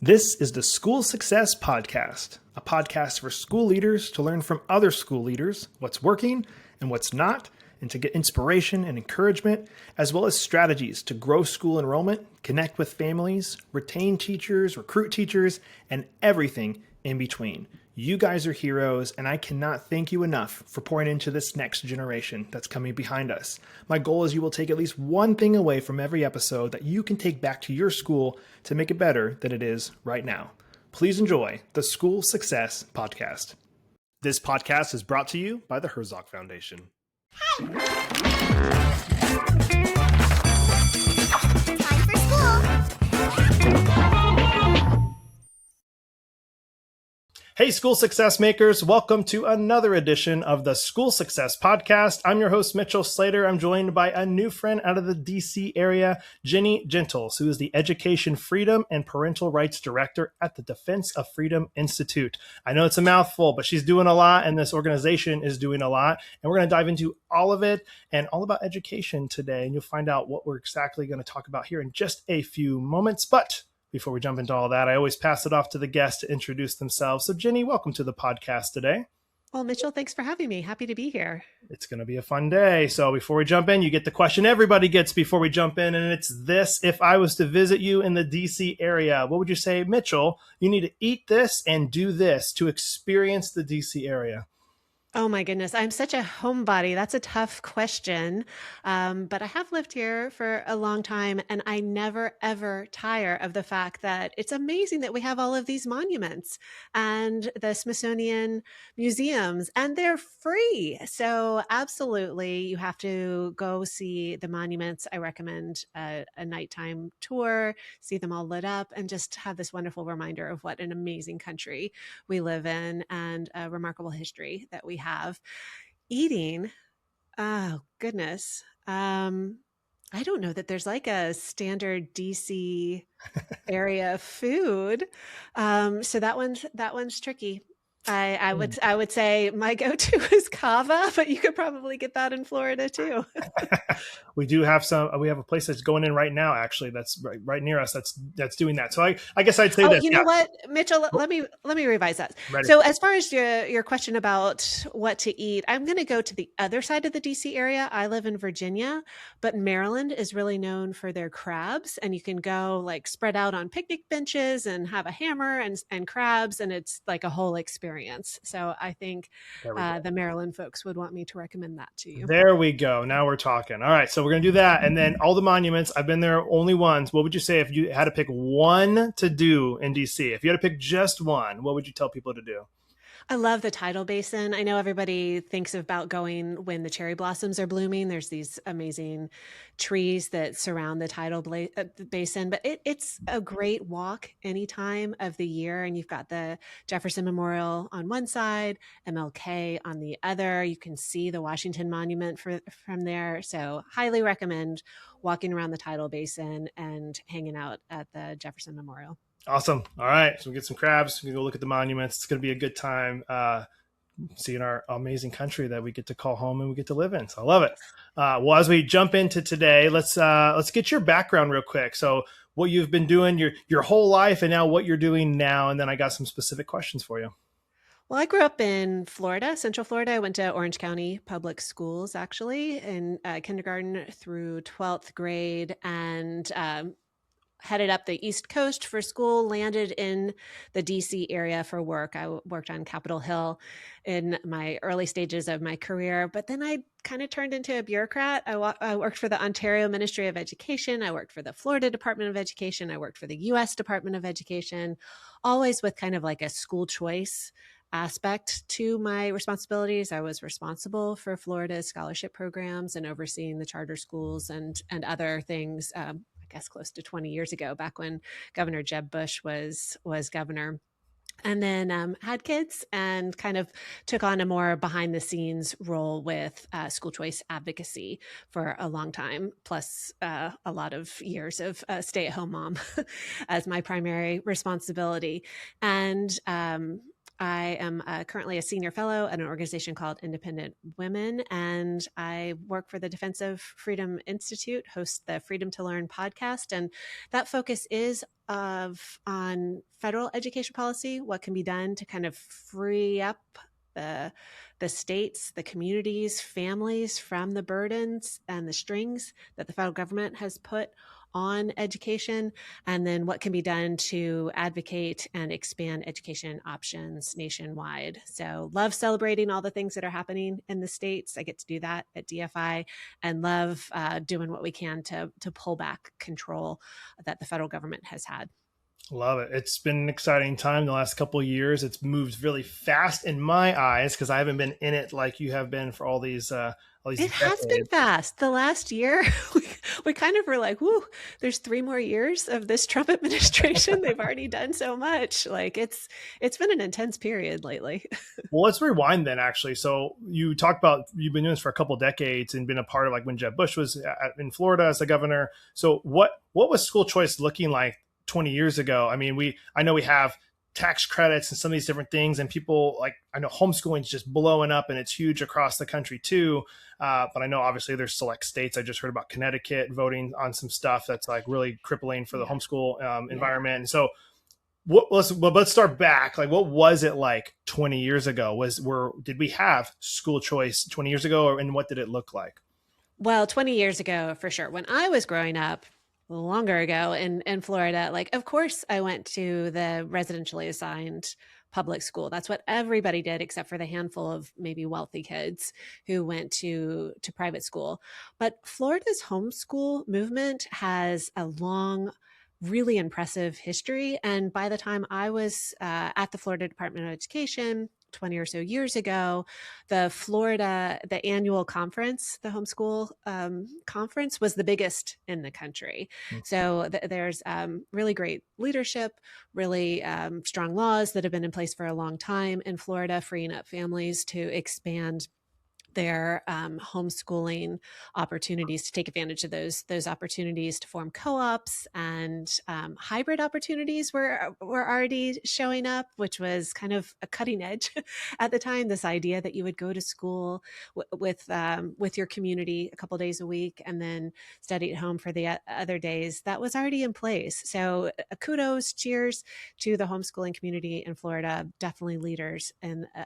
This is the School Success Podcast, a podcast for school leaders to learn from other school leaders what's working and what's not, and to get inspiration and encouragement, as well as strategies to grow school enrollment, connect with families, retain teachers, recruit teachers, and everything in between. You guys are heroes, and I cannot thank you enough for pouring into this next generation that's coming behind us. My goal is you will take at least one thing away from every episode that you can take back to your school to make it better than it is right now. Please enjoy the School Success Podcast. This podcast is brought to you by the Herzog Foundation. Time for school. Hey, School Success Makers. Welcome to another edition of the School Success Podcast. I'm your host, Mitchell Slater. I'm joined by a new friend out of the DC area, Ginny Gentles, who is the Education Freedom and Parental Rights Director at the Defense of Freedom Institute. I know it's a mouthful, but she's doing a lot, and this organization is doing a lot. And we're going to dive into all of it and all about education today. And you'll find out what we're exactly going to talk about here in just a few moments. But before we jump into all that, I always pass it off to the guests to introduce themselves. So Ginny, welcome to the podcast today. Well, Mitchell, thanks for having me. Happy to be here. It's going to be a fun day. So before we jump in, you get the question everybody gets before we jump in, and it's this. If I was to visit you in the DC area, what would you say, Mitchell? You need to eat this and do this to experience the DC area. Oh my goodness, I'm such a homebody. That's a tough question. But I have lived here for a long time, and I never, ever tire of the fact that it's amazing that we have all of these monuments and the Smithsonian museums, and they're free. So absolutely, you have to go see the monuments. I recommend a nighttime tour, see them all lit up, and just have this wonderful reminder of what an amazing country we live in and a remarkable history that we have. Eating, oh goodness. I don't know that there's like a standard DC area food. So that one's tricky. I would say my go-to is kava, but you could probably get that in Florida too. We have a place that's going in right now, actually, that's right near us. That's doing that. So I guess I'd say that. You know what, Mitchell, let me revise that. Ready. So as far as your question about what to eat, I'm going to go to the other side of the DC area. I live in Virginia, but Maryland is really known for their crabs, and you can go like spread out on picnic benches and have a hammer and crabs, and it's like a whole experience. So I think the Maryland folks would want me to recommend that to you. There we go. Now we're talking. All right. So we're going to do that. And then all the monuments, I've been there only once. What would you say if you had to pick one to do in DC? If you had to pick just one, what would you tell people to do? I love the tidal basin. I know everybody thinks about going when the cherry blossoms are blooming. There's these amazing trees that surround the tidal basin, but it's a great walk any time of the year. And you've got the Jefferson Memorial on one side, MLK on the other. You can see the Washington Monument from there. So highly recommend walking around the tidal basin and hanging out at the Jefferson Memorial. Awesome. All right. So we get some crabs. We can go look at the monuments. It's going to be a good time seeing our amazing country that we get to call home and we get to live in. So I love it. Well, as we jump into today, let's get your background real quick. So what you've been doing your whole life and now what you're doing now. And then I got some specific questions for you. Well, I grew up in Florida, Central Florida. I went to Orange County Public Schools, actually, in kindergarten through 12th grade, and headed up the East Coast for school, landed in the DC area for work. I worked on Capitol Hill in my early stages of my career, but then I kind of turned into a bureaucrat. I worked for the Ontario Ministry of Education. I worked for the Florida Department of Education. I worked for the U.S. Department of Education, always with kind of like a school choice aspect to my responsibilities. I was responsible for Florida's scholarship programs and overseeing the charter schools and other things, I guess close to 20 years ago, back when Governor Jeb Bush was governor. And then had kids and kind of took on a more behind the scenes role with school choice advocacy for a long time, plus a lot of years of stay-at-home mom as my primary responsibility. And I am currently a senior fellow at an organization called Independent Women, and I work for the Defense of Freedom Institute, host the Freedom to Learn podcast, and that focus is on federal education policy, what can be done to kind of free up the states, the communities, families from the burdens and the strings that the federal government has put on education, and then what can be done to advocate and expand education options nationwide. So love celebrating all the things that are happening in the states. I get to do that at DFI, and love doing what we can to pull back control that the federal government has had. Love it. It's been an exciting time the last couple of years. It's moved really fast in my eyes because I haven't been in it like you have been for all these It decades. has been fast. The last year, we kind of were like, whoo, there's 3 more years of this Trump administration. They've already done so much. Like it's been an intense period lately. Well, let's rewind then, actually. So you talked about you've been doing this for a couple of decades and been a part of like when Jeb Bush was in Florida as the governor. So what was school choice looking like 20 years ago? I mean, I know we have tax credits and some of these different things, and people like, I know homeschooling is just blowing up and it's huge across the country too. But I know obviously there's select states. I just heard about Connecticut voting on some stuff that's like really crippling for the homeschool environment. And so let's start back. Like, what was it like 20 years ago? Did we have school choice 20 years ago, and what did it look like? Well, 20 years ago, for sure. When I was growing up, longer ago in Florida, like, of course, I went to the residentially assigned public school. That's what everybody did, except for the handful of maybe wealthy kids who went to private school. But Florida's homeschool movement has a long, really impressive history. And by the time I was at the Florida Department of Education 20 or so years ago, the annual conference, the homeschool conference, was the biggest in the country. So there's really great leadership, really strong laws that have been in place for a long time in Florida, freeing up families to expand their homeschooling opportunities, to take advantage of those opportunities to form co-ops, and hybrid opportunities were already showing up, which was kind of a cutting edge at the time. This idea that you would go to school with your community a couple days a week and then study at home for the other days, that was already in place. So kudos, cheers to the homeschooling community in Florida, definitely leaders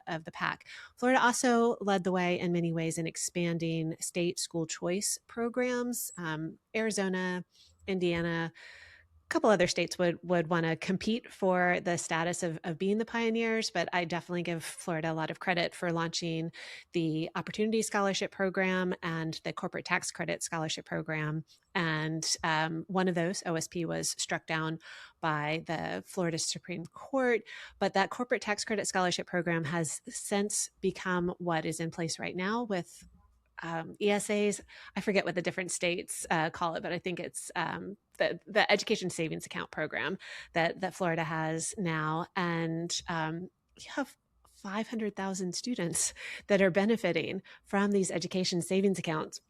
of the pack. Florida also led the way in many ways in expanding state school choice programs. Arizona, Indiana, a couple other states would want to compete for the status of being the pioneers, but I definitely give Florida a lot of credit for launching the Opportunity Scholarship Program and the Corporate Tax Credit Scholarship Program. And one of those, OSP, was struck down by the Florida Supreme Court. But that Corporate Tax Credit Scholarship Program has since become what is in place right now with ESAs. I forget what the different states call it, but I think it's the Education Savings Account program that Florida has now. And you have 500,000 students that are benefiting from these education savings accounts.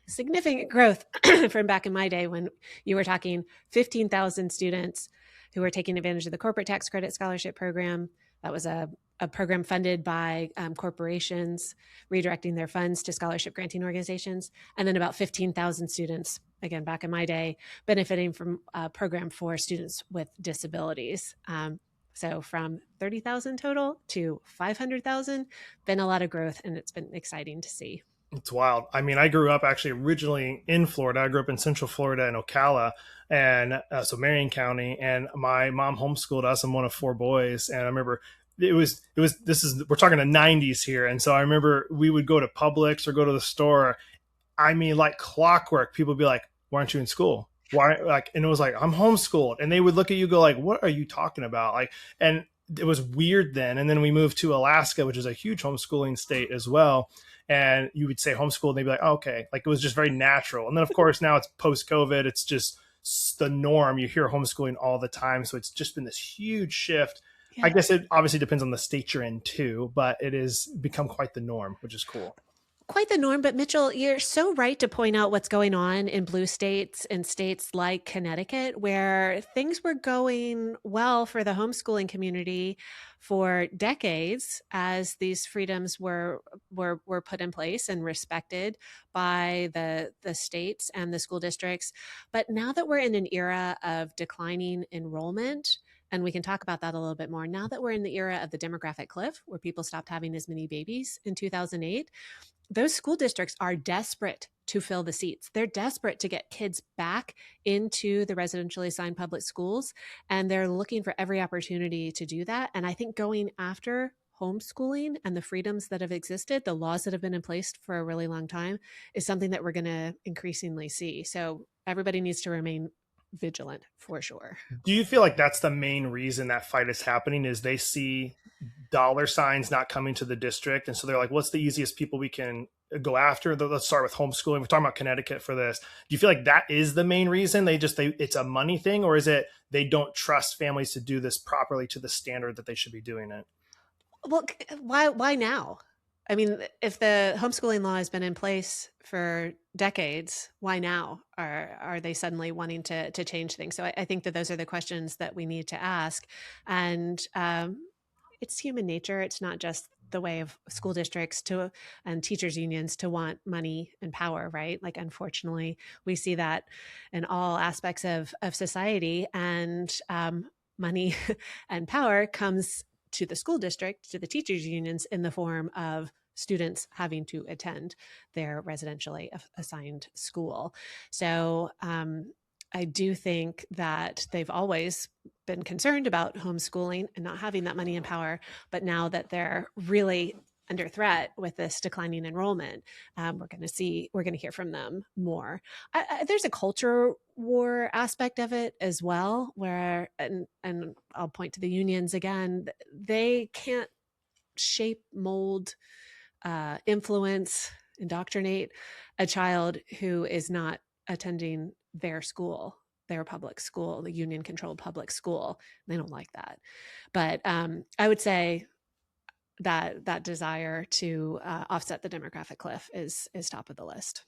Significant growth from back in my day when you were talking 15,000 students who were taking advantage of the Corporate Tax Credit Scholarship Program. That was a program funded by corporations redirecting their funds to scholarship granting organizations. And then about 15,000 students, again, back in my day, benefiting from a program for students with disabilities. So from 30,000 total to 500,000, been a lot of growth, and it's been exciting to see. It's wild. I mean, I grew up actually originally in Florida. I grew up in Central Florida in Ocala, and so Marion County. And my mom homeschooled us. I'm one of 4 boys, and I remember we're talking the 90s here, and so I remember we would go to Publix or go to the store. I mean, like clockwork. People would be like, "Why aren't you in school? Why?" Like, and it was like, "I'm homeschooled," and they would look at you, go like, "What are you talking about?" Like, and it was weird then. And then we moved to Alaska, which is a huge homeschooling state as well. And you would say homeschool, and they'd be like, oh, okay. Like, it was just very natural. And then, of course, now it's post-COVID. It's just the norm. You hear homeschooling all the time. So it's just been this huge shift. Yeah. I guess it obviously depends on the state you're in, too. But it has become quite the norm, which is cool. quite the norm. But Mitchell, you're so right to point out what's going on in blue states and states like Connecticut, where things were going well for the homeschooling community for decades as these freedoms were put in place and respected by the states and the school districts. But now that we're in an era of declining enrollment, and we can talk about that a little bit more. Now that we're in the era of the demographic cliff, where people stopped having as many babies in 2008, those school districts are desperate to fill the seats. They're desperate to get kids back into the residentially assigned public schools, and they're looking for every opportunity to do that. And I think going after homeschooling and the freedoms that have existed, the laws that have been in place for a really long time, is something that we're going to increasingly see. So everybody needs to remain vigilant for sure. Do you feel like that's the main reason that fight is happening, is they see dollar signs not coming to the district, and so they're like, what's the easiest people we can go after? Let's start with homeschooling. We're talking about Connecticut for this. Do you feel like that is the main reason? It's a money thing, or is it they don't trust families to do this properly to the standard that they should be doing it? Well, why now? I mean, if the homeschooling law has been in place for decades, why now are they suddenly wanting to change things? So I think that those are the questions that we need to ask. And it's human nature. It's not just the way of school districts and teachers unions to want money and power, right? Like, unfortunately, we see that in all aspects of society, and money and power comes to the school district, to the teachers unions, in the form of students having to attend their residentially assigned school. So I do think that they've always been concerned about homeschooling and not having that money and power, but now that they're really under threat with this declining enrollment, we're going to hear from them more. There's a culture war aspect of it as well, where, and I'll point to the unions again, they can't shape, mold, influence, indoctrinate a child who is not attending their school, their public school, the union controlled public school. They don't like that. But I would say that desire to offset the demographic cliff is top of the list.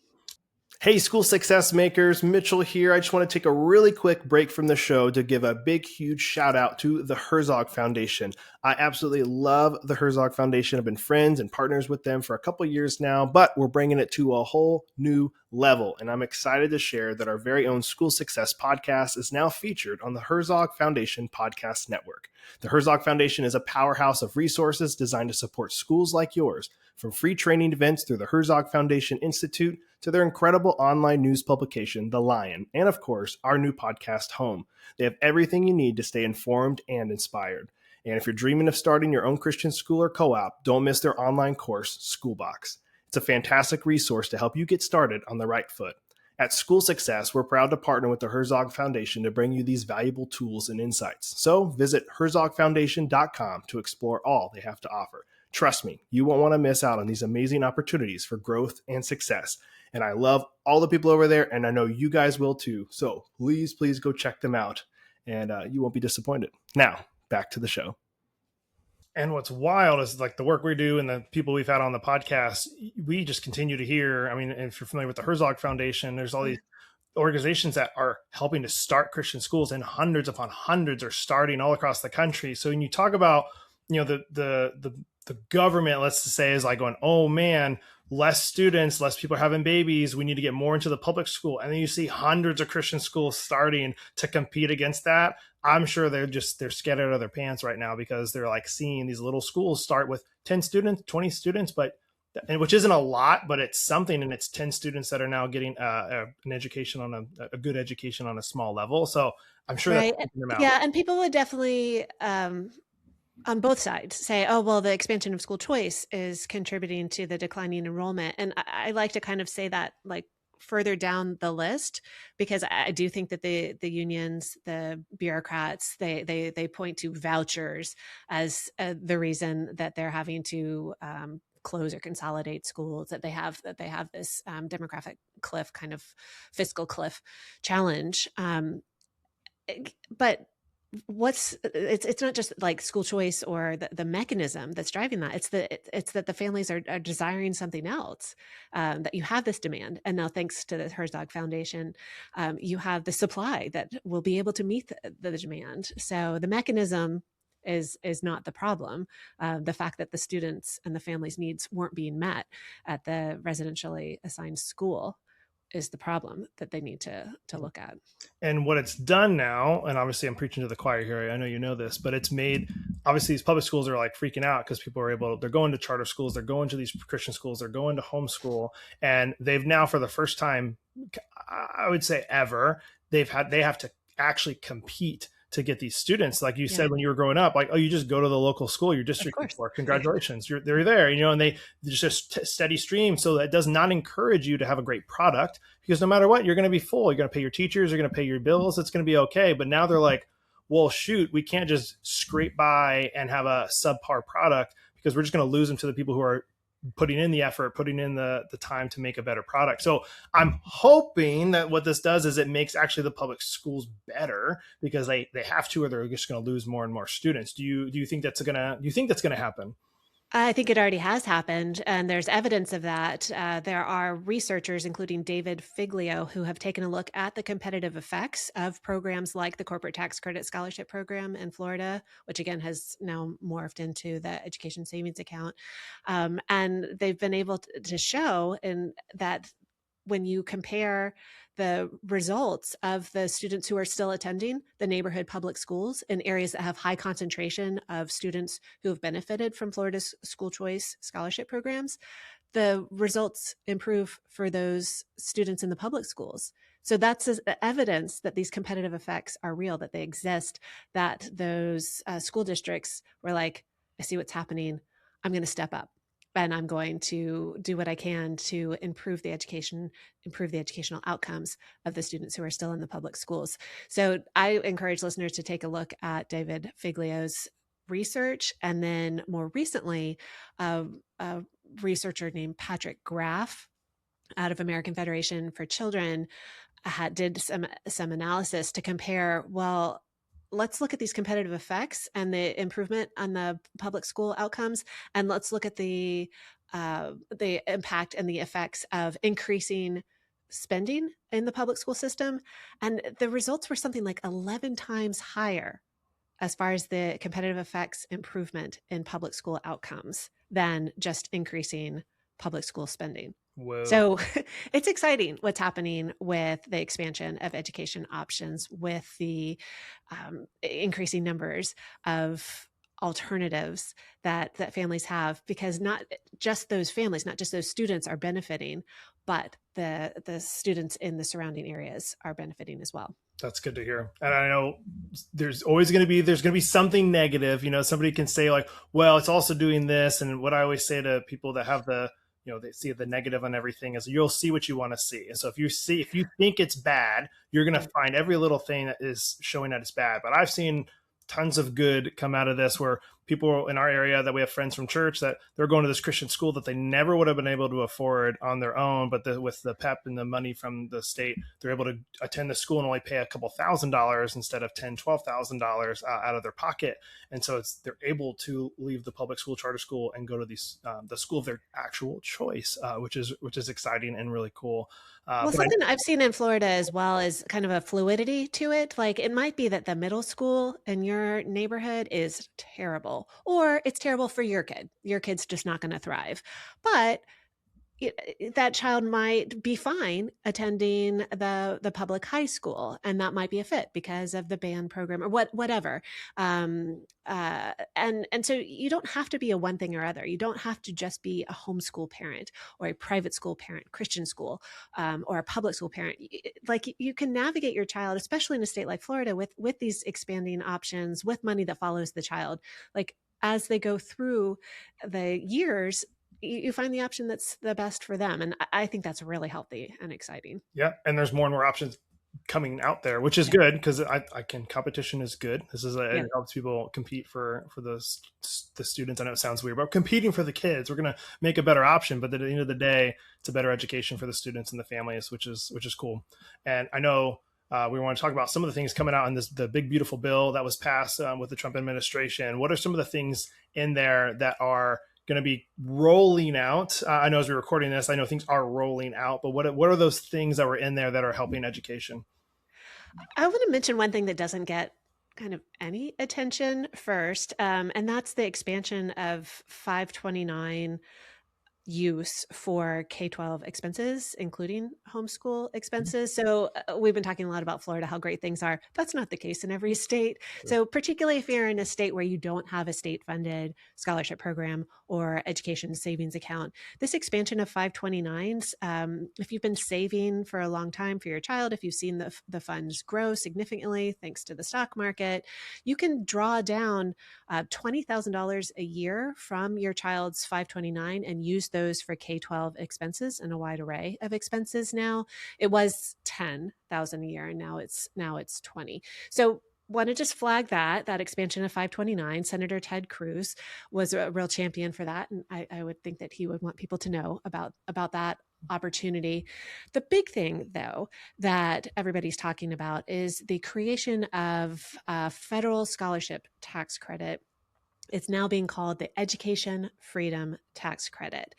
Hey, school success makers, Mitchell here. I just want to take a really quick break from the show to give a big, huge shout out to the Herzog Foundation. I absolutely love the Herzog Foundation. I've been friends and partners with them for a couple years now, but we're bringing it to a whole new level. And I'm excited to share that our very own School Success podcast is now featured on the Herzog Foundation Podcast Network. The Herzog Foundation is a powerhouse of resources designed to support schools like yours, from free training events through the Herzog Foundation Institute to their incredible online news publication, The Lion, and of course, our new podcast, Home. They have everything you need to stay informed and inspired. And if you're dreaming of starting your own Christian school or co-op, don't miss their online course, Schoolbox. It's a fantastic resource to help you get started on the right foot. At School Success, we're proud to partner with the Herzog Foundation to bring you these valuable tools and insights. So visit herzogfoundation.com to explore all they have to offer. Trust me, you won't want to miss out on these amazing opportunities for growth and success. And I love all the people over there, and I know you guys will too. So please go check them out, and you won't be disappointed. Now, back to the show. And what's wild is, like, the work we do and the people we've had on the podcast, we just continue to hear. I mean, if you're familiar with the Herzog Foundation, there's all these organizations that are helping to start Christian schools, and hundreds upon hundreds are starting all across the country. So when you talk about, the government, let's just say, is like going, oh man, less students, less people are having babies, we need to get more into the public school. And then you see hundreds of Christian schools starting to compete against that. I'm sure they're scared out of their pants right now, because they're like seeing these little schools start with 10 students, 20 students, which isn't a lot, but it's something. And it's 10 students that are now getting an education on a good education on a small level. So I'm sure right. That's them out. Yeah. And people would definitely, on both sides, say, oh, well, the expansion of school choice is contributing to the declining enrollment. And I like to kind of say that, like, further down the list, because I do think that the unions, the bureaucrats, they point to vouchers as the reason that they're having to close or consolidate schools, that they have this demographic cliff, kind of fiscal cliff challenge. But It's not just like school choice or the mechanism that's driving that. It's that the families are desiring something else, that you have this demand. And now thanks to the Herzog Foundation, you have the supply that will be able to meet the demand. So the mechanism is not the problem. The fact that the students and the families' needs weren't being met at the residentially assigned school is the problem that they need to look at. And what it's done now, and obviously I'm preaching to the choir here, I know you know this, but it's made, obviously these public schools are like freaking out because people are they're going to charter schools, they're going to these Christian schools, they're going to homeschool, and they've now, for the first time, I would say ever, they have to actually compete to get these students. Like you said, when you were growing up, like, oh, you just go to the local school, your district before, congratulations, they're there, and they just steady stream. So that does not encourage you to have a great product, because no matter what, you're going to be full. You're going to pay your teachers, you're going to pay your bills. It's going to be okay. But now they're like, well, shoot, we can't just scrape by and have a subpar product, because we're just going to lose them to the people who are putting in the effort, putting in the time to make a better product. So I'm hoping that what this does is it makes actually the public schools better, because they have to, or they're just going to lose more and more students. Do you think that's going to happen? I think it already has happened, and there's evidence of that. There are researchers, including David Figlio, who have taken a look at the competitive effects of programs like the Corporate Tax Credit Scholarship Program in Florida, which again has now morphed into the Education Savings Account. And they've been able to show that when you compare the results of the students who are still attending the neighborhood public schools in areas that have high concentration of students who have benefited from Florida's school choice scholarship programs, the results improve for those students in the public schools. So that's evidence that these competitive effects are real, that they exist, that those school districts were like, I see what's happening, I'm going to step up. And I'm going to do what I can to improve the educational outcomes of the students who are still in the public schools. So I encourage listeners to take a look at David Figlio's research. And then more recently, a researcher named Patrick Graff out of American Federation for Children did some analysis to compare, well, let's look at these competitive effects and the improvement on the public school outcomes, and let's look at the impact and the effects of increasing spending in the public school system. And the results were something like 11 times higher as far as the competitive effects improvement in public school outcomes than just increasing public school spending. Whoa. So it's exciting what's happening with the expansion of education options, with the increasing numbers of alternatives that families have, because not just those families, not just those students are benefiting, but the students in the surrounding areas are benefiting as well. That's good to hear. And I know there's going to be something negative. Somebody can say like, well, it's also doing this. And what I always say to people that have they see the negative on everything is you'll see what you want to see. And so if you think it's bad, you're going to find every little thing that is showing that it's bad. But I've seen tons of good come out of this, where people in our area that we have friends from church that they're going to this Christian school that they never would have been able to afford on their own. But with the PEP and the money from the state, they're able to attend the school and only pay a couple $1,000s instead of $10,000, $12,000 out of their pocket. And so they're able to leave the public school, charter school, and go to the school of their actual choice, which is exciting and really cool. Well, something I've seen in Florida as well is kind of a fluidity to it. Like, it might be that the middle school in your neighborhood is terrible, or it's terrible for your kid. Your kid's just not going to thrive. But that child might be fine attending the public high school, and that might be a fit because of the band program or whatever. And so you don't have to be a one thing or other. You don't have to just be a homeschool parent or a private school parent, Christian school, or a public school parent. Like, you can navigate your child, especially in a state like Florida, with these expanding options, with money that follows the child. Like, as they go through the years, you find the option that's the best for them. And I think that's really healthy and exciting. Yeah. And there's more and more options coming out there, which is good, because competition is good. This is it helps people compete for the students. I know it sounds weird, but competing for the kids, we're going to make a better option. But at the end of the day, it's a better education for the students and the families, which is cool. And I know We want to talk about some of the things coming out in the big, beautiful bill that was passed with the Trump administration. What are some of the things in there that are going to be rolling out? I know as we're recording this, I know things are rolling out, but what are those things that were in there that are helping education? I want to mention one thing that doesn't get kind of any attention first, and that's the expansion of 529 use for K-12 expenses, including homeschool expenses. So we've been talking a lot about Florida, how great things are. That's not the case in every state. So particularly if you're in a state where you don't have a state-funded scholarship program or education savings account, this expansion of 529s, if you've been saving for a long time for your child, if you've seen the funds grow significantly thanks to the stock market, you can draw down $20,000 a year from your child's 529 and use those for K-12 expenses and a wide array of expenses now. It was 10,000 a year, and now it's 20. So want to just flag that expansion of 529. Senator Ted Cruz was a real champion for that, and I would think that he would want people to know about that opportunity. The big thing, though, that everybody's talking about is the creation of a federal scholarship tax credit. It's now being called the Education Freedom Tax Credit.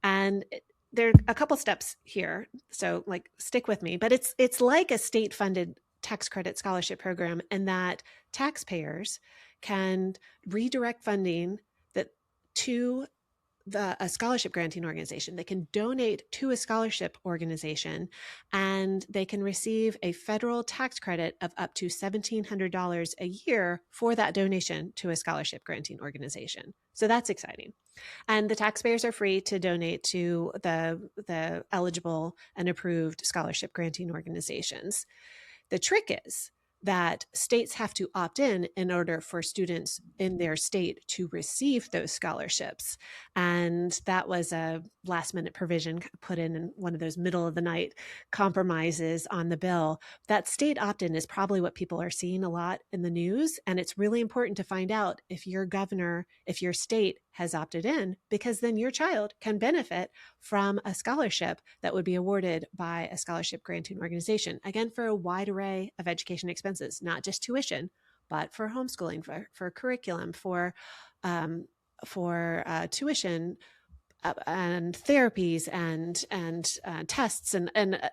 And there are a couple steps here, so stick with me, but it's like a state-funded tax credit scholarship program in that taxpayers can redirect funding to a scholarship granting organization. They can donate to a scholarship organization, and they can receive a federal tax credit of up to $1,700 a year for that donation to a scholarship granting organization. So that's exciting. And the taxpayers are free to donate to the eligible and approved scholarship granting organizations. The trick is that states have to opt in order for students in their state to receive those scholarships. And that was a last minute provision put in one of those middle of the night compromises on the bill. That state opt-in is probably what people are seeing a lot in the news. And it's really important to find out if your governor, if your state has opted in, because then your child can benefit from a scholarship that would be awarded by a scholarship granting organization. Again, for a wide array of education expenses, not just tuition, but for homeschooling, for curriculum, for tuition and therapies and tests and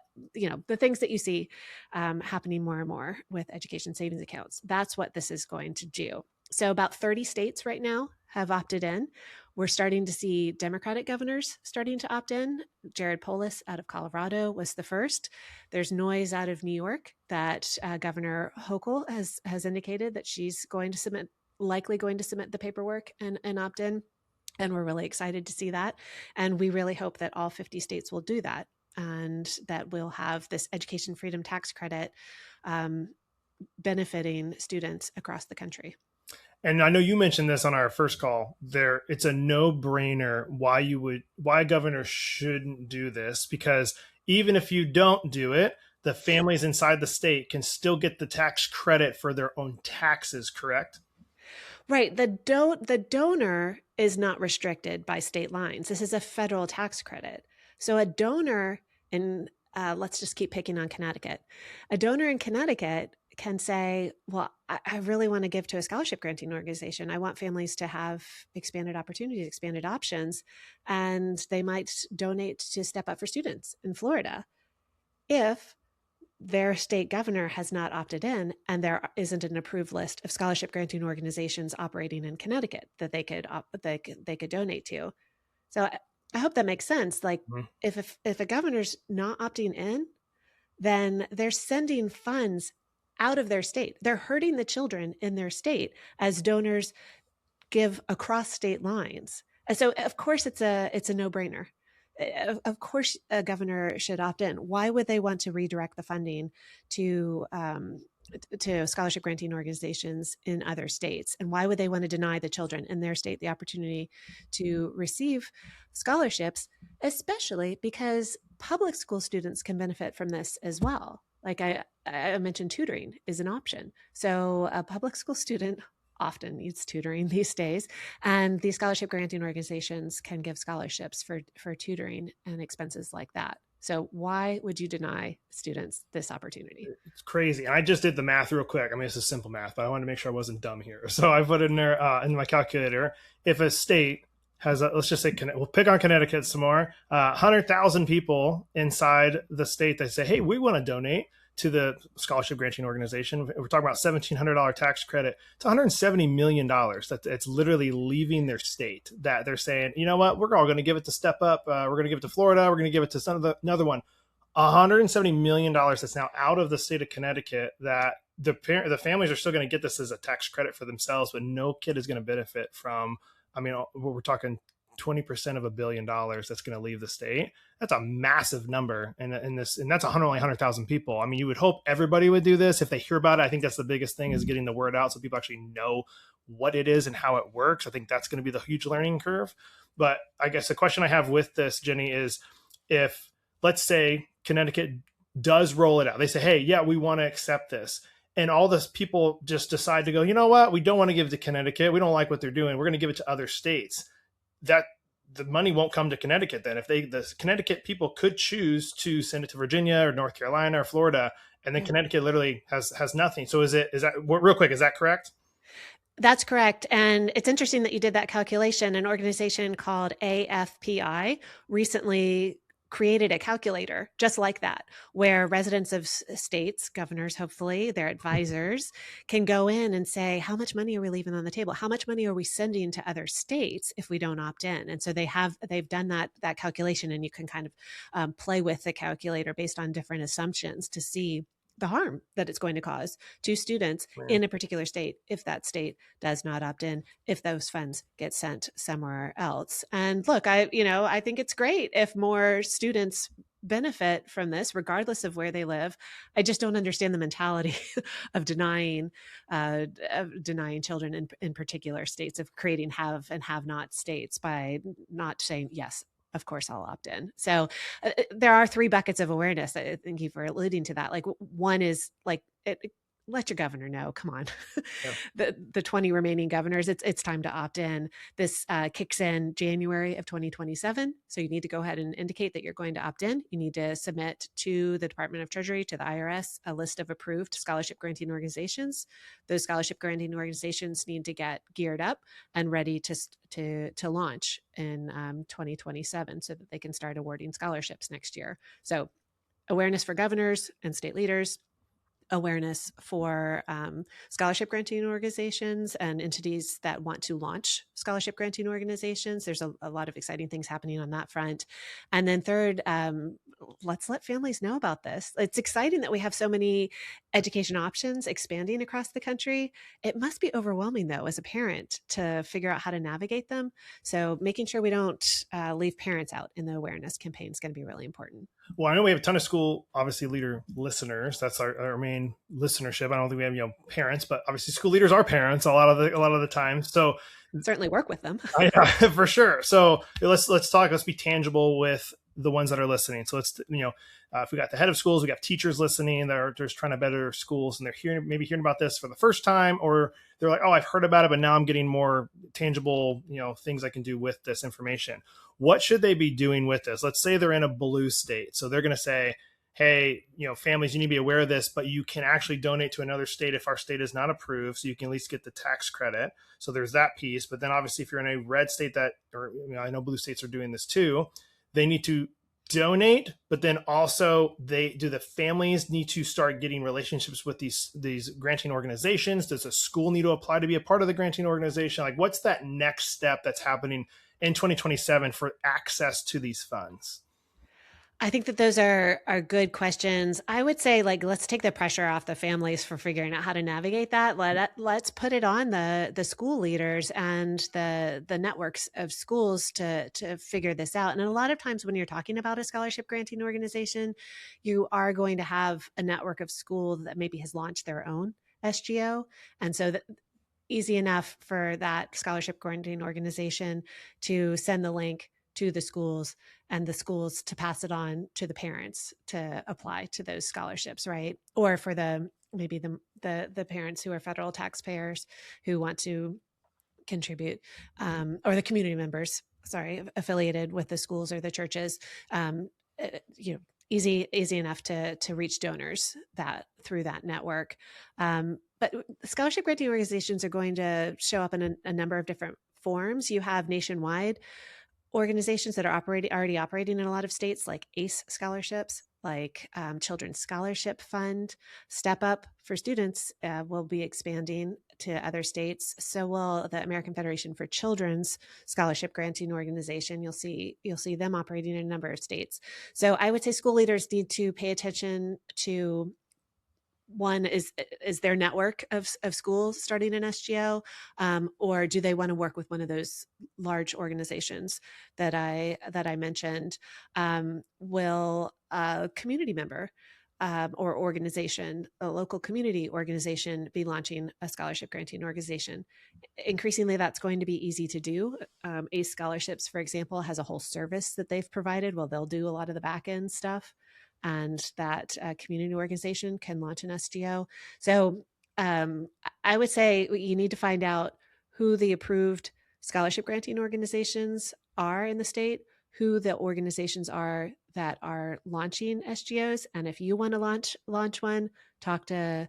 the things that you see happening more and more with education savings accounts. That's what this is going to do. So about 30 states right now have opted in. We're starting to see Democratic governors starting to opt in. Jared Polis out of Colorado was the first. There's noise out of New York that Governor Hochul has indicated that she's likely going to submit the paperwork and opt in. And we're really excited to see that. And we really hope that all 50 states will do that, and that we'll have this education freedom tax credit benefiting students across the country. And I know you mentioned this on our first call. It's a no-brainer why governors shouldn't do this, because even if you don't do it, the families inside the state can still get the tax credit for their own taxes, correct? Right. The donor is not restricted by state lines. This is a federal tax credit. So a donor in, let's just keep picking on Connecticut. A donor in Connecticut can say, well, I really want to give to a scholarship granting organization. I want families to have expanded opportunities, expanded options, and they might donate to Step Up for Students in Florida. If their state governor has not opted in and there isn't an approved list of scholarship granting organizations operating in Connecticut that they could donate to. So I hope that makes sense. If a governor's not opting in, then they're sending funds out of their state. They're hurting the children in their state as donors give across state lines. And so of course it's a no-brainer. Of course a governor should opt in. Why would they want to redirect the funding to scholarship granting organizations in other states? And why would they want to deny the children in their state the opportunity to receive scholarships, especially because public school students can benefit from this as well? Like I mentioned, tutoring is an option. So a public school student often needs tutoring these days, and these scholarship granting organizations can give scholarships for tutoring and expenses like that. So why would you deny students this opportunity? It's crazy. And I just did the math real quick. I mean, it's a simple math, but I wanted to make sure I wasn't dumb here. So I put in there in my calculator, if a state has, let's just say, we'll pick on Connecticut some more, 100,000 people inside the state that say, hey, we want to donate to the scholarship granting organization. We're talking about $1,700 tax credit. It's $170 million. It's literally leaving their state, that they're saying, you know what, we're all going to give it to Step Up. We're going to give it to Florida. We're going to give it to another one. $170 million that's now out of the state of Connecticut, that the families are still going to get this as a tax credit for themselves, but no kid is going to benefit from. I mean, we're talking 20% of $1 billion that's going to leave the state. That's a massive number. And that's only 100,000 people. I mean, you would hope everybody would do this if they hear about it. I think that's the biggest thing, is getting the word out so people actually know what it is and how it works. I think that's going to be the huge learning curve. But I guess the question I have with this, Jenny, is if, let's say, Connecticut does roll it out. They say, hey, yeah, we want to accept this. And all this people just decide to go, you know what? We don't want to give it to Connecticut. We don't like what they're doing. We're going to give it to other states. That the money won't come to Connecticut then. If the Connecticut people could choose to send it to Virginia or North Carolina or Florida, and then Connecticut literally has nothing. So is that, real quick, is that correct? That's correct. And it's interesting that you did that calculation. An organization called AFPI recently created a calculator just like that, where residents of states, governors, hopefully their advisors, can go in and say, how much money are we leaving on the table? How much money are we sending to other states if we don't opt in? And so they've done that calculation, and you can kind of play with the calculator based on different assumptions to see the harm that it's going to cause to students in a particular state if that state does not opt in, if those funds get sent somewhere else. And look, I think it's great if more students benefit from this, regardless of where they live. I just don't understand the mentality of denying children in particular states, of creating have and have not states by not saying, yes, of course I'll opt in. So there are 3 buckets of awareness. Thank you for alluding to that. Like, one is like, let your governor know, come on. Yeah. the 20 remaining governors, it's time to opt in. This kicks in January of 2027. So you need to go ahead and indicate that you're going to opt in. You need to submit to the Department of Treasury, to the IRS, a list of approved scholarship granting organizations. Those scholarship granting organizations need to get geared up and ready to launch in 2027 so that they can start awarding scholarships next year. So awareness for governors and state leaders, awareness for scholarship granting organizations and entities that want to launch scholarship granting organizations. There's a lot of exciting things happening on that front. And then third, let's let families know about this. It's exciting that we have so many education options expanding across the country. It must be overwhelming, though, as a parent to figure out how to navigate them. So making sure we don't leave parents out in the awareness campaign is going to be really important. Well, I know we have a ton of school, obviously, leader listeners. That's our main listenership. I don't think we have parents, but obviously school leaders are parents a lot of the time. So certainly work with them. For sure. So let's talk. Let's be tangible with the ones that are listening. So let's if we got the head of schools, we got teachers listening that are just trying to better schools, and they're hearing about this for the first time, or they're like, oh, I've heard about it, but now I'm getting more tangible things I can do with this information. What should they be doing with this? Let's say they're in a blue state, so they're going to say, hey, families, you need to be aware of this, but you can actually donate to another state if our state is not approved, so you can at least get the tax credit. So there's that piece. But then obviously if you're in a red state I know blue states are doing this too, they need to donate, but then also the families need to start getting relationships with these granting organizations. Does a school need to apply to be a part of the granting organization? Like, what's that next step that's happening in 2027 for access to these funds? I think that those are good questions. I would say, let's take the pressure off the families for figuring out how to navigate that. Let's put it on the school leaders and the networks of schools to figure this out. And a lot of times when you're talking about a scholarship granting organization, you are going to have a network of schools that maybe has launched their own SGO. And so easy enough for that scholarship granting organization to send the link to the schools, and the schools to pass it on to the parents to apply to those scholarships, right? Or for maybe the parents who are federal taxpayers who want to contribute, or the community members, affiliated with the schools or the churches. easy enough to reach donors through that network. But scholarship granting organizations are going to show up in a number of different forms. You have nationwide organizations that are already operating in a lot of states, like ACE scholarships, like Children's Scholarship Fund. Step Up for Students will be expanding to other states. So will the American Federation for Children's Scholarship Granting Organization. You'll see them operating in a number of states. So I would say school leaders need to pay attention to, one, is their network of schools starting an SGO, or do they want to work with one of those large organizations that I mentioned? Will a community member or organization, a local community organization, be launching a scholarship granting organization? Increasingly, that's going to be easy to do. ACE Scholarships, for example, has a whole service that they've provided. Well, they'll do a lot of the back end stuff, and that community organization can launch an SGO. So I would say you need to find out who the approved scholarship granting organizations are in the state, who the organizations are that are launching SGOs. And if you want to launch one, talk to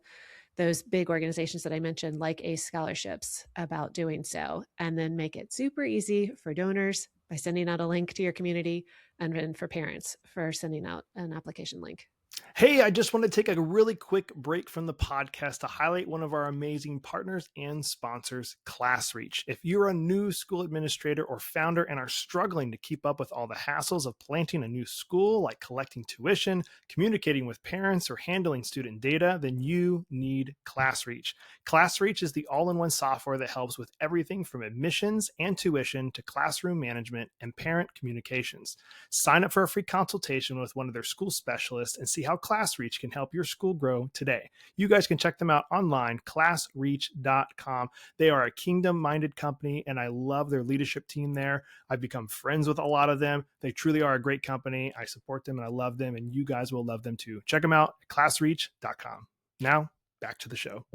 those big organizations that I mentioned, like ACE Scholarships, about doing so, and then make it super easy for donors by sending out a link to your community, and then for parents for sending out an application link. Hey, I just want to take a really quick break from the podcast to highlight one of our amazing partners and sponsors, ClassReach. If you're a new school administrator or founder and are struggling to keep up with all the hassles of planting a new school, like collecting tuition, communicating with parents, or handling student data, then you need ClassReach. ClassReach is the all-in-one software that helps with everything from admissions and tuition to classroom management and parent communications. Sign up for a free consultation with one of their school specialists and see how ClassReach can help your school grow today. You guys can check them out online, classreach.com. They are a kingdom-minded company, and I love their leadership team there. I've become friends with a lot of them. They truly are a great company. I support them, and I love them, and you guys will love them too. Check them out at classreach.com. Now, back to the show.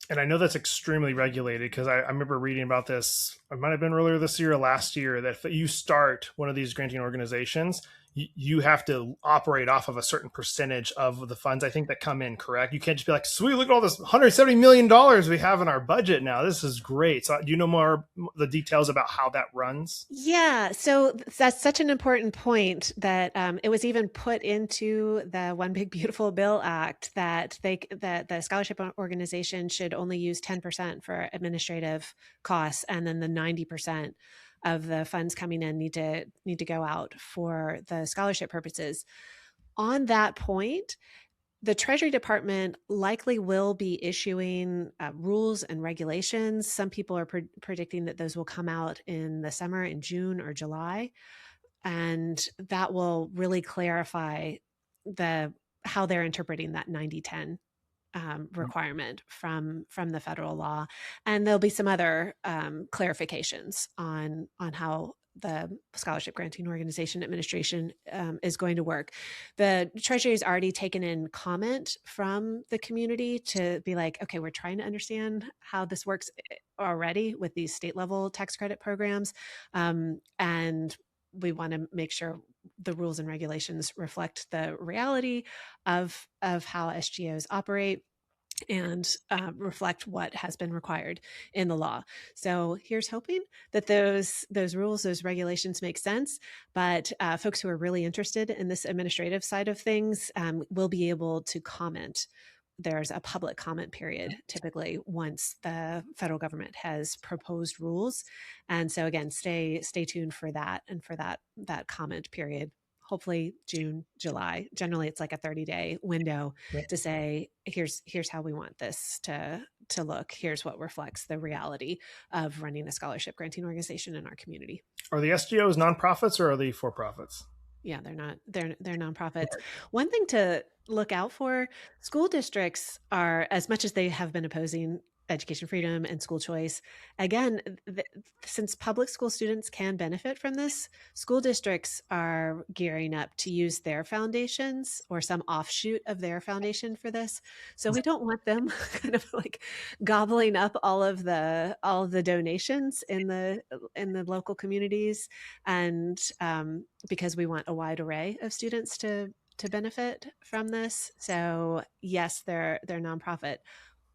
And I know that's extremely regulated, because I remember reading about this. It might have been earlier this year or last year, that if you start one of these granting organizations, you have to operate off of a certain percentage of the funds, I think, that come in, correct? You can't just be like, sweet, look at all this $170 million we have in our budget now. This is great. So do you know more the details about how that runs? Yeah, so that's such an important point, that it was even put into the One Big Beautiful Bill Act that the scholarship organization should only use 10% for administrative costs, and then the 90% of the funds coming in need to go out for the scholarship purposes. On that point, the Treasury Department likely will be issuing rules and regulations. Some people are predicting that those will come out in the summer, in June or July, and that will really clarify how they're interpreting that 90-10 requirement from the federal law. And there'll be some other clarifications on how the scholarship granting organization administration is going to work. The Treasury has already taken in comment from the community to be like, okay, we're trying to understand how this works already with these state level tax credit programs. And we want to make sure the rules and regulations reflect the reality of how SGOs operate and reflect what has been required in the law. So here's hoping that those rules, those regulations make sense. But folks who are really interested in this administrative side of things will be able to comment. There's a public comment period typically once the federal government has proposed rules. And so again, stay tuned for that, and for that comment period. Hopefully June, July. Generally, it's like a 30-day window to say, here's how we want this to look. Here's what reflects the reality of running a scholarship granting organization in our community. Are the SGOs nonprofits, or are they for-profits? Yeah, they're not. They're nonprofits. One thing to look out for: school districts are, as much as they have been opposing education freedom and school choice, again, since public school students can benefit from this, school districts are gearing up to use their foundations or some offshoot of their foundation for this. So we don't want them kind of like gobbling up all of the donations in the local communities, and because we want a wide array of students to to benefit from this. So yes, they're nonprofit,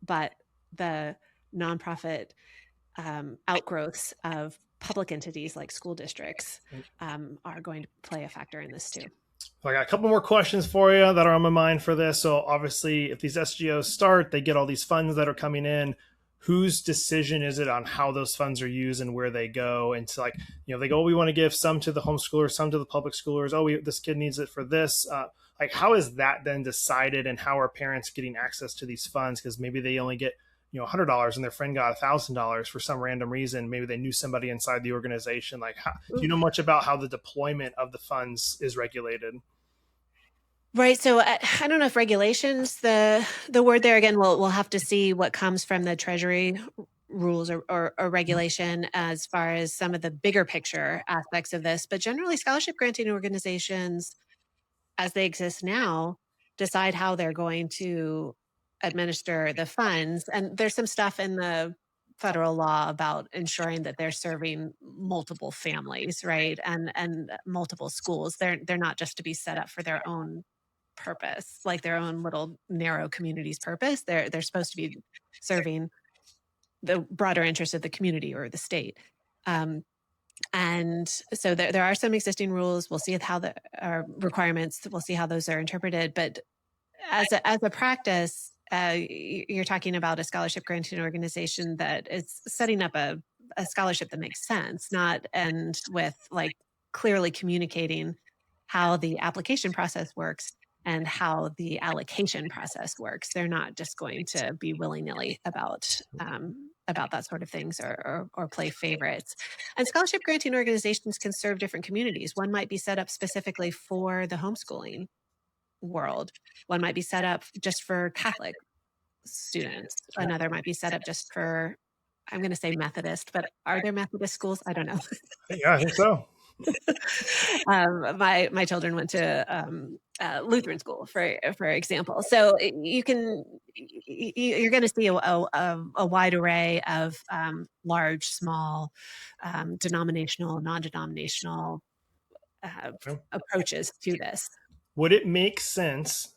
but the nonprofit outgrowths of public entities like school districts are going to play a factor in this too. I got a couple more questions for you that are on my mind for this. So obviously, if these SGOs start, they get all these funds that are coming in. Whose decision is it on how those funds are used and where they go? And so, like, they go, oh, we want to give some to the homeschoolers, some to the public schoolers. Oh, this kid needs it for this. Like, how is that then decided, and how are parents getting access to these funds? Because maybe they only get $100 and their friend got $1,000 for some random reason. Maybe they knew somebody inside the organization. Like, do you know much about how the deployment of the funds is regulated? Right. So I don't know if regulations, the word there again, we'll have to see what comes from the Treasury rules or regulation as far as some of the bigger picture aspects of this. But generally, scholarship granting organizations, as they exist now, decide how they're going to administer the funds. And there's some stuff in the federal law about ensuring that they're serving multiple families, right? And multiple schools. They're not just to be set up for their own purpose, like their own little narrow community's purpose. They're supposed to be serving the broader interest of the community or the state. And so there are some existing rules. We'll see how the requirements, we'll see how those are interpreted. But as a practice, you're talking about a scholarship granting organization that is setting up a scholarship that makes sense, not end with like clearly communicating how the application process works and how the allocation process works. They're not just going to be willy-nilly about that sort of things or play favorites. And scholarship granting organizations can serve different communities. One might be set up specifically for the homeschooling world. One might be set up just for Catholic students. Another might be set up just for, I'm going to say Methodist, but are there Methodist schools? I don't know. Yeah, I think so. My children went to Lutheran school, for example. So you're going to see a wide array of large, small, denominational, non-denominational approaches to this. Would it make sense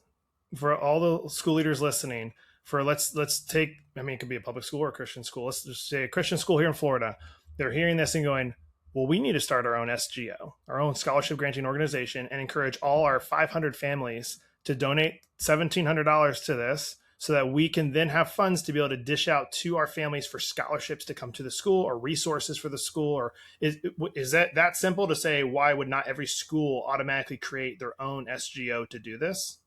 for all the school leaders listening for let's take, I mean, it could be a public school or a Christian school. Let's just say a Christian school here in Florida. They're hearing this and going, well, we need to start our own SGO, our own scholarship granting organization, and encourage all our 500 families to donate $1,700 to this so that we can then have funds to be able to dish out to our families for scholarships to come to the school or resources for the school? Or is that simple to say, why would not every school automatically create their own SGO to do this?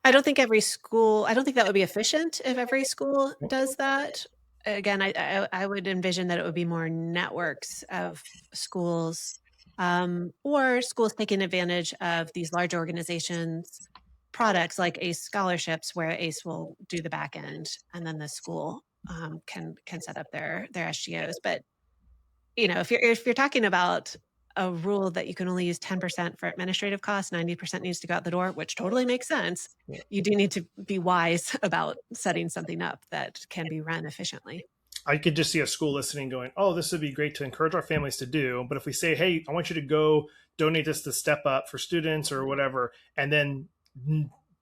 I don't think that would be efficient if every school does that. Again, I would envision that it would be more networks of schools or schools taking advantage of these large organizations' products like ACE scholarships, where ACE will do the back end and then the school can set up their SGOs. But if you're talking about a rule that you can only use 10% for administrative costs, 90% needs to go out the door, which totally makes sense. You do need to be wise about setting something up that can be run efficiently. I could just see a school listening going, oh, this would be great to encourage our families to do. But if we say, hey, I want you to go donate this to Step Up for students or whatever, and then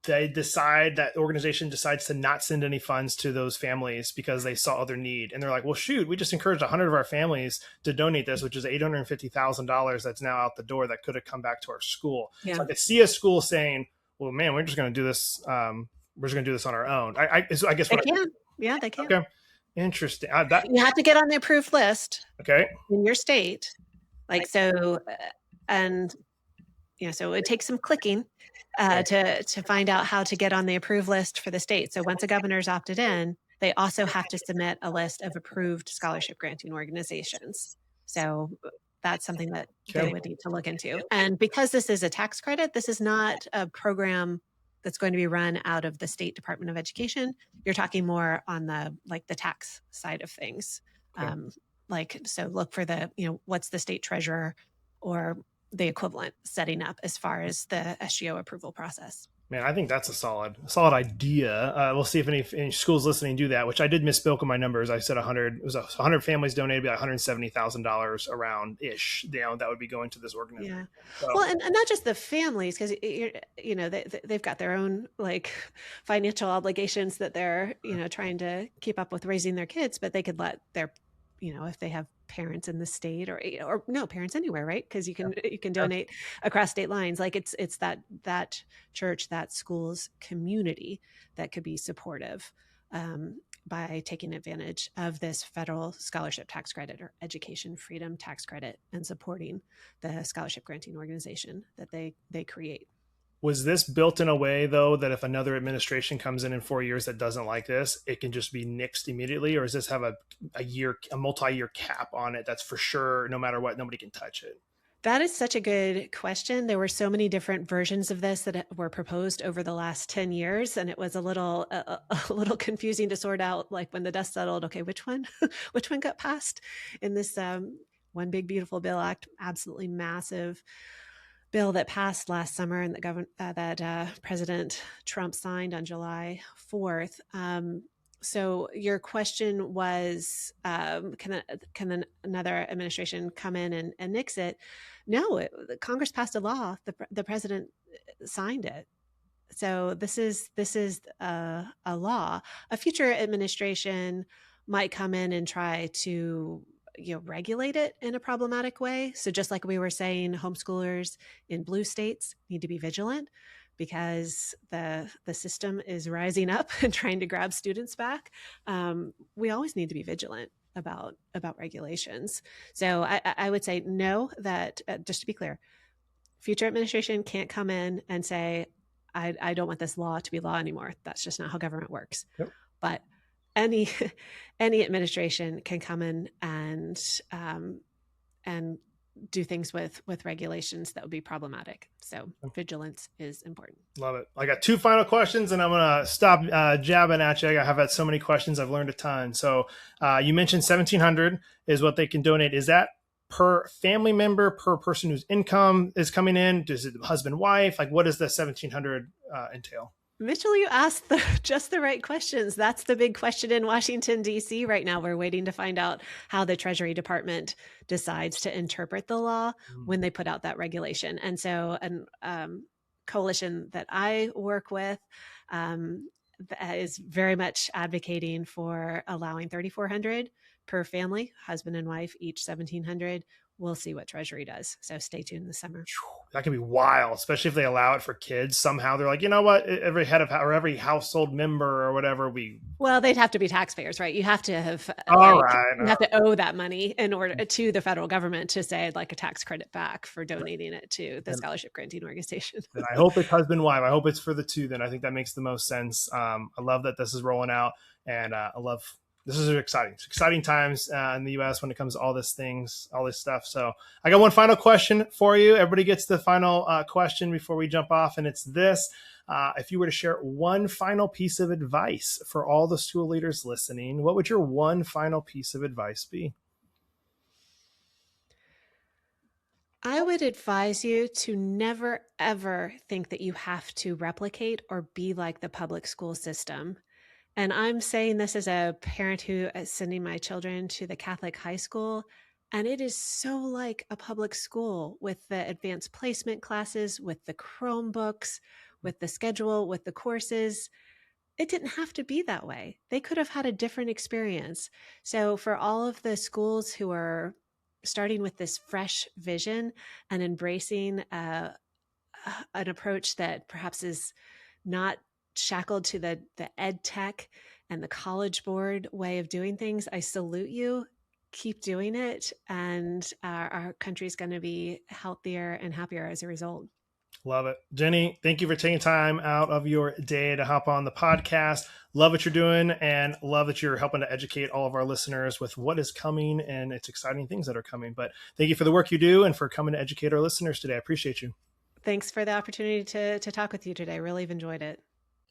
that organization decides to not send any funds to those families because they saw other need. And they're like, well, shoot, we just encouraged 100 of our families to donate this, which is $850,000 that's now out the door that could have come back to our school. Yeah. So I could see a school saying, well, man, we're just going to do this. We're just going to do this on our own. I guess they can. Yeah, they can. Okay. Interesting. You have to get on the approved list. Okay. In your state. So it takes some clicking to find out how to get on the approved list for the state. So once a governor's opted in, they also have to submit a list of approved scholarship granting organizations. So that's something that they would need to look into. And because this is a tax credit, this is not a program that's going to be run out of the State Department of Education. You're talking more on the tax side of things. So look for what's the state treasurer or the equivalent setting up as far as the SGO approval process. Man, I think that's a solid idea. We'll see if any schools listening do that, which I did misspoke on my numbers. I said 100, it was 100 families donated, be like $170,000 around ish, that would be going to this organization. Yeah. So, Well, and not just the families, because they've got their own like financial obligations that they're trying to keep up with raising their kids, but they could let their if they have parents in the state or no parents anywhere, right? Because you can donate across state lines. Like it's that church, that school's community that could be supportive. By taking advantage of this federal scholarship tax credit or education freedom tax credit and supporting the scholarship granting organization that they create. was this built in a way, though, that if another administration comes in 4 years that doesn't like this, it can just be nixed immediately? Or does this have a multi-year cap on it that's for sure, no matter what, nobody can touch it? That is such a good question. There were so many different versions of this that were proposed over the last 10 years, and it was a little confusing to sort out, like when the dust settled, okay, which one got passed in this One Big Beautiful Bill Act, absolutely massive bill that passed last summer and that President Trump signed on July 4th. So your question was, can another administration come in and nix it? No, Congress passed a law. The president signed it. So this is a law. A future administration might come in and try to regulate it in a problematic way. So just like we were saying, homeschoolers in blue states need to be vigilant because the system is rising up and trying to grab students back. We always need to be vigilant about regulations. So I would say no, that just to be clear, future administration can't come in and say, I don't want this law to be law anymore. That's just not how government works. Yep. But any administration can come in and do things with regulations that would be problematic. So vigilance is important. Love it. I got two final questions, and I'm going to stop jabbing at you. I have had so many questions. I've learned a ton. So you mentioned $1,700 is what they can donate. Is that per family member, per person whose income is coming in? Does it husband, wife? Like, what does the $1,700 entail? Mitchell, you asked just the right questions. That's the big question in Washington, D.C. right now. We're waiting to find out how the Treasury Department decides to interpret the law when they put out that regulation. And so a coalition that I work with is very much advocating for allowing $3,400 per family, husband and wife, each $1,700. We'll see what Treasury does. So stay tuned this summer. That can be wild, especially if they allow it for kids. Somehow they're like, you know what? Every head of or every household member or whatever well, they'd have to be taxpayers, right? You have to have you have to owe that money in order to the federal government to say like a tax credit back for donating it to the scholarship granting organization. And I hope it's husband wife. I hope it's for the two. Then I think that makes the most sense. I love that this is rolling out, and this is exciting. It's exciting times in the U.S. when it comes to all this stuff. So I got one final question for you. Everybody gets the final question before we jump off, and it's this. If you were to share one final piece of advice for all the school leaders listening, what would your one final piece of advice be? I would advise you to never, ever think that you have to replicate or be like the public school system. And I'm saying this as a parent who is sending my children to the Catholic high school. And it is so like a public school with the advanced placement classes, with the Chromebooks, with the schedule, with the courses. It didn't have to be that way. They could have had a different experience. So for all of the schools who are starting with this fresh vision and embracing an approach that perhaps is not shackled to the ed tech and the College Board way of doing things, I salute you. Keep doing it. And our country is going to be healthier and happier as a result. Love it. Jenny, thank you for taking time out of your day to hop on the podcast. Love what you're doing and love that you're helping to educate all of our listeners with what is coming, and it's exciting things that are coming. But thank you for the work you do and for coming to educate our listeners today. I appreciate you. Thanks for the opportunity to talk with you today. Really enjoyed it.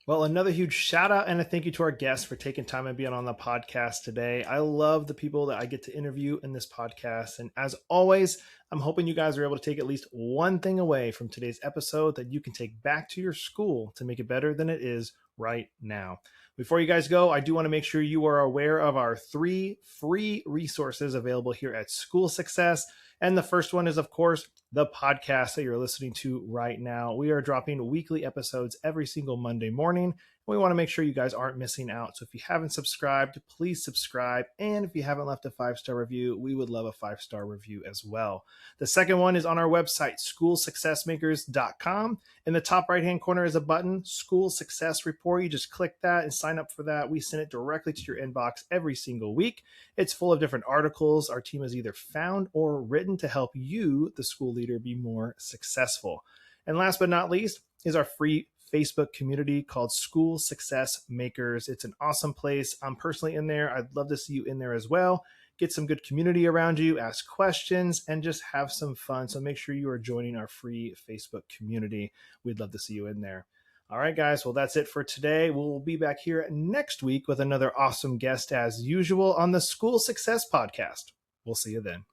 Well, another huge shout out and a thank you to our guests for taking time and being on the podcast today. I love the people that I get to interview in this podcast. And as always, I'm hoping you guys are able to take at least one thing away from today's episode that you can take back to your school to make it better than it is right now. Before you guys go, I do want to make sure you are aware of our 3 free resources available here at School Success. And the first one is, of course, the podcast that you're listening to right now. We are dropping weekly episodes every single Monday morning. We want to make sure you guys aren't missing out. So if you haven't subscribed, please subscribe. And if you haven't left a 5-star review, we would love a 5-star review as well. The second one is on our website, schoolsuccessmakers.com. In the top right-hand corner is a button, School Success Report. You just click that and sign up for that. We send it directly to your inbox every single week. It's full of different articles our team has either found or written to help you, the school leader, be more successful. And last but not least is our free Facebook community called School Success Makers. It's an awesome place. I'm personally in there. I'd love to see you in there as well. Get some good community around you, ask questions, and just have some fun. So make sure you are joining our free Facebook community. We'd love to see you in there. All right, guys. Well, that's it for today. We'll be back here next week with another awesome guest as usual on the School Success Podcast. We'll see you then.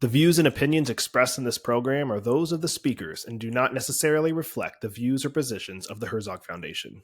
The views and opinions expressed in this program are those of the speakers and do not necessarily reflect the views or positions of the Herzog Foundation.